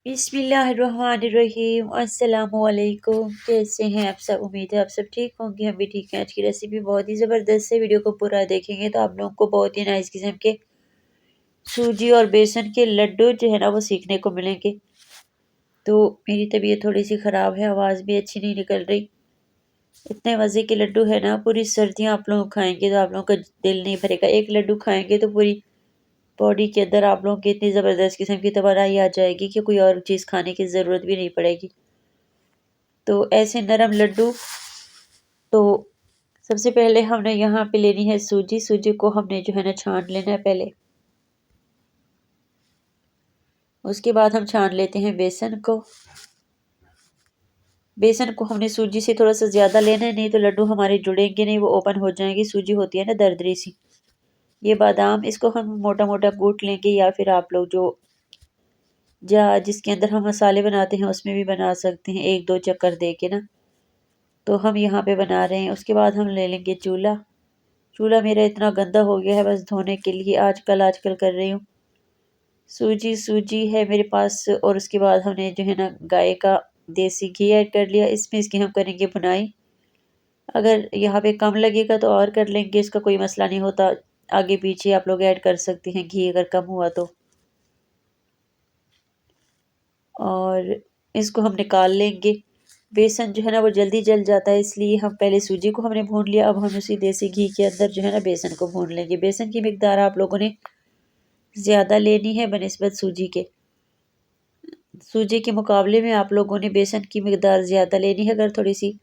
बिस्मिल्लाहिर्रहमानिर्रहीम अस्सलामुअलैकुम। कैसे हैं आप सब? उम्मीद है आप सब ठीक होंगे। हम भी ठीक हैं। आज की रेसिपी बहुत ही ज़बरदस्त है। वीडियो को पूरा देखेंगे तो आप लोगों को बहुत ही नाइस किस्म के सूजी और बेसन के लड्डू जो है ना वो सीखने को मिलेंगे। तो मेरी तबीयत थोड़ी सी ख़राब है, आवाज़ भी अच्छी नहीं निकल रही। इतने मज़े के लड्डू है ना, पूरी सर्दियाँ आप लोग खाएंगे तो आप लोगों का दिल नहीं भरेगा। एक लड्डू खाएंगे तो पूरी बॉडी के अंदर आप लोगों की इतनी ज़बरदस्त किस्म की तवानाई आ जाएगी कि कोई और चीज़ खाने की ज़रूरत भी नहीं पड़ेगी। तो ऐसे नरम लड्डू। तो सबसे पहले हमने यहाँ पे लेनी है सूजी। सूजी को हमने जो है ना छान लेना है पहले। उसके बाद हम छान लेते हैं बेसन को। बेसन को हमने सूजी से थोड़ा सा ज़्यादा लेना है, नहीं तो लड्डू हमारे जुड़ेंगे नहीं, वो ओपन हो जाएंगे। सूजी होती है ना दरदरी सी। ये बादाम, इसको हम मोटा मोटा कूट लेंगे, या फिर आप लोग जो जिसके अंदर हम मसाले बनाते हैं उसमें भी बना सकते हैं, एक दो चक्कर दे के ना। तो हम यहाँ पे बना रहे हैं। उसके बाद हम ले लेंगे चूल्हा। चूल्हा मेरा इतना गंदा हो गया है, बस धोने के लिए आजकल कर रही हूँ। सूजी सूजी है मेरे पास। और उसके बाद हमने जो है ना गाय का देसी घी ऐड कर लिया। इसमें इसकी हम करेंगे बुनाई। अगर यहाँ पे कम लगेगा तो और कर लेंगे, इसका कोई मसला नहीं होता। आगे पीछे आप लोग ऐड कर सकते हैं घी अगर कम हुआ तो। और इसको हम निकाल लेंगे। बेसन जो है ना वो जल्दी जल जाता है, इसलिए हम पहले सूजी को हमने भून लिया। अब हम उसी देसी घी के अंदर जो है ना बेसन को भून लेंगे। बेसन की मिकदार आप लोगों ने ज़्यादा लेनी है बनिस्बत सूजी के। सूजी के मुकाबले में आप लोगों ने बेसन की मिकदार ज़्यादा लेनी है। अगर थोड़ी सी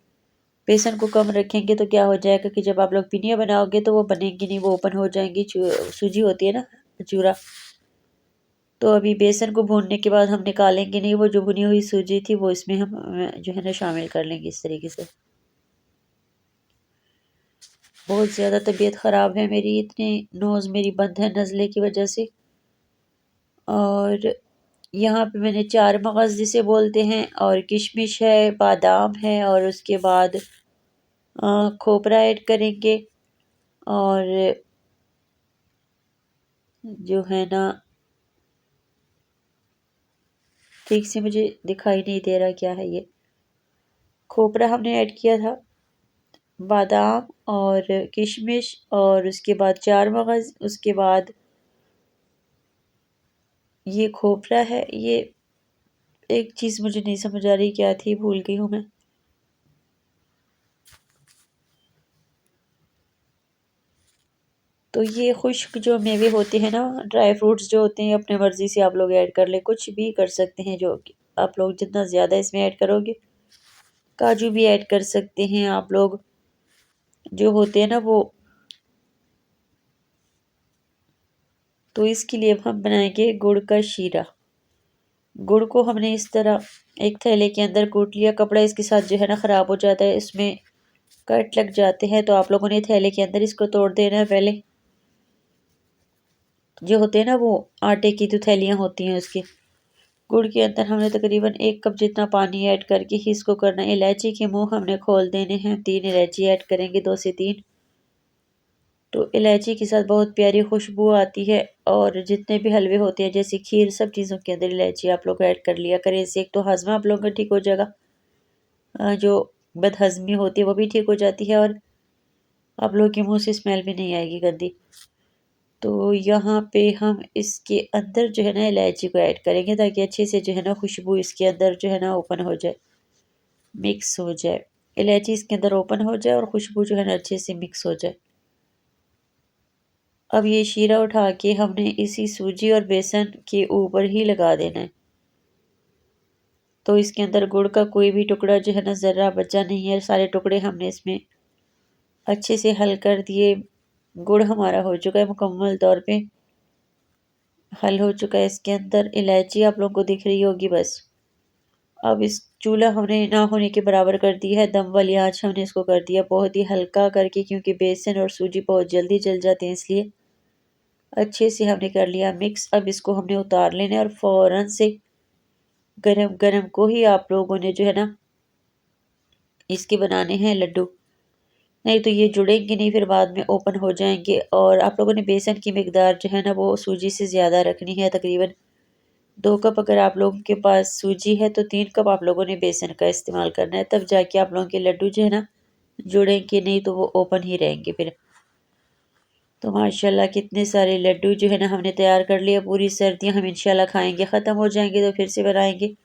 बेसन को कम रखेंगे तो क्या हो जाएगा कि जब आप लोग पिनिया बनाओगे तो वो बनेंगी नहीं, वो ओपन हो जाएंगी। सूजी होती है ना चूरा। तो अभी बेसन को भूनने के बाद हम निकालेंगे नहीं, वो जो भुनी हुई सूजी थी वो इसमें हम जो है ना शामिल कर लेंगे इस तरीके से। बहुत ज़्यादा तबीयत ख़राब है मेरी, इतनी नोज़ मेरी बंद है नज़ले की वजह से। और यहाँ पे मैंने चार मगज़ जिसे बोलते हैं, और किशमिश है, बादाम है, और उसके बाद खोपरा ऐड करेंगे। और जो है ना, ठीक से मुझे दिखाई नहीं दे रहा क्या है ये। खोपरा हमने ऐड किया था, बादाम और किशमिश, और उसके बाद चार मगज़। उसके बाद ये खोपरा है। ये एक चीज़ मुझे नहीं समझ आ रही क्या थी, भूल गई हूँ मैं। तो ये खुश्क जो मेवे होते हैं ना, ड्राई फ्रूट्स जो होते हैं, अपने मर्ज़ी से आप लोग ऐड कर ले, कुछ भी कर सकते हैं। जो आप लोग जितना ज़्यादा इसमें ऐड करोगे, काजू भी ऐड कर सकते हैं आप लोग, जो होते हैं ना वो। तो इसके लिए हम बनाएंगे गुड़ का शीरा। गुड़ को हमने इस तरह एक थैले के अंदर कूट लिया। कपड़ा इसके साथ जो है ना ख़राब हो जाता है, इसमें कट लग जाते हैं, तो आप लोगों ने थैले के अंदर इसको तोड़ देना है पहले। जो होते हैं ना वो आटे की जो थैलियाँ होती हैं उसकी। गुड़ के अंदर हमने तकरीबन 1 कप जितना पानी ऐड करके ही इसको करना है। इलायची के मुंह हमने खोल देने हैं। 3 इलायची ऐड करेंगे, 2 से 3। तो इलायची के साथ बहुत प्यारी खुशबू आती है। और जितने भी हलवे होते हैं जैसे खीर, सब चीज़ों के अंदर इलायची आप लोग ऐड कर लिया करें। इससे एक तो हाजमा आप लोगों का ठीक हो जाएगा, जो बदहजमी होती है वो भी ठीक हो जाती है, और आप लोगों के मुंह से स्मेल भी नहीं आएगी गंदी। तो यहाँ पे हम इसके अंदर जो है ना इलायची को ऐड करेंगे, ताकि अच्छे से जो है ना खुशबू इसके अंदर जो है ना ओपन हो जाए, मिक्स हो जाए। इलायची इसके अंदर ओपन हो जाए और खुशबू जो है ना अच्छे से मिक्स हो जाए। अब ये शीरा उठा के हमने इसी सूजी और बेसन के ऊपर ही लगा देना है। तो इसके अंदर गुड़ का कोई भी टुकड़ा जो है ना ज़रा बचा नहीं है, सारे टुकड़े हमने इसमें अच्छे से हल कर दिए। गुड़ हमारा हो चुका है मुकम्मल तौर पे हल हो चुका है। इसके अंदर इलायची आप लोगों को दिख रही होगी बस। अब इस चूल्हा हमने ना होने के बराबर कर दिया है, दम वाली आंच हमने इसको कर दिया बहुत ही हल्का करके, क्योंकि बेसन और सूजी बहुत जल्दी जल जाते हैं, इसलिए अच्छे से हमने कर लिया मिक्स। अब इसको हमने उतार लेना है, और फ़ौरन से गरम गरम को ही आप लोगों ने जो है ना इसके बनाने हैं लड्डू, नहीं तो ये जुड़ेंगे नहीं, फिर बाद में ओपन हो जाएंगे। और आप लोगों ने बेसन की मिकदार जो है ना वो सूजी से ज़्यादा रखनी है, तकरीबन 2 कप अगर आप लोगों के पास सूजी है तो 3 कप आप लोगों ने बेसन का इस्तेमाल करना है, तब जाके आप लोगों के लड्डू जो है ना जुड़ेंगे, नहीं तो वो ओपन ही रहेंगे फिर। तो माशाल्लाह कितने सारे लड्डू जो है ना हमने तैयार कर लिया। पूरी सर्दियाँ हम इंशाल्लाह खाएंगे, ख़त्म हो जाएंगे तो फिर से बनाएंगे।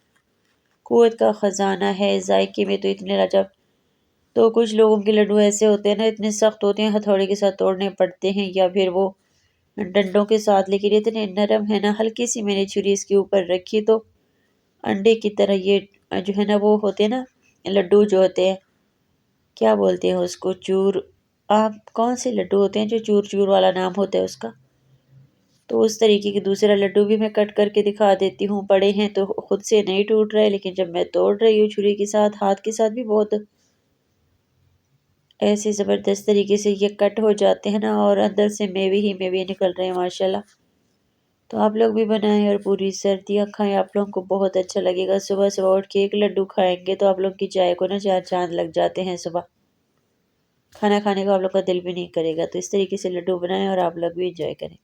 कुव्वत का ख़जाना है, जायके में तो इतने लाजवाब। तो कुछ लोगों के लड्डू ऐसे होते हैं ना, इतने सख्त होते हैं, हथौड़े के साथ तोड़ने पड़ते हैं या फिर वो डंडों के साथ, लेकिन इतने नरम है ना। हल्की सी मैंने छुरी इसके ऊपर रखी तो अंडे की तरह ये जो है ना वो होते हैं ना लड्डू, जो होते हैं क्या बोलते हैं उसको, चूर। आप कौन से लड्डू होते हैं जो चूर चूर वाला नाम होता है उसका। तो उस तरीके की दूसरा लड्डू भी मैं कट करके दिखा देती हूँ। बड़े हैं तो खुद से नहीं टूट रहे, लेकिन जब मैं तोड़ रही हूँ छुरी के साथ, हाथ के साथ भी बहुत ऐसे ज़बरदस्त तरीके से ये कट हो जाते हैं ना, और अंदर से मेवे ही मेवे निकल रहे हैं माशाल्लाह। तो आप लोग भी बनाएं और पूरी सर्दियाँ खाएं, आप लोगों को बहुत अच्छा लगेगा। सुबह सुबह उठ के एक लड्डू खाएंगे तो आप लोग की चाय को ना चार चांद लग जाते हैं। सुबह खाना खाने का आप लोग का दिल भी नहीं करेगा। तो इस तरीके से लड्डू बनाएं और आप लोग भी इंजॉय करें।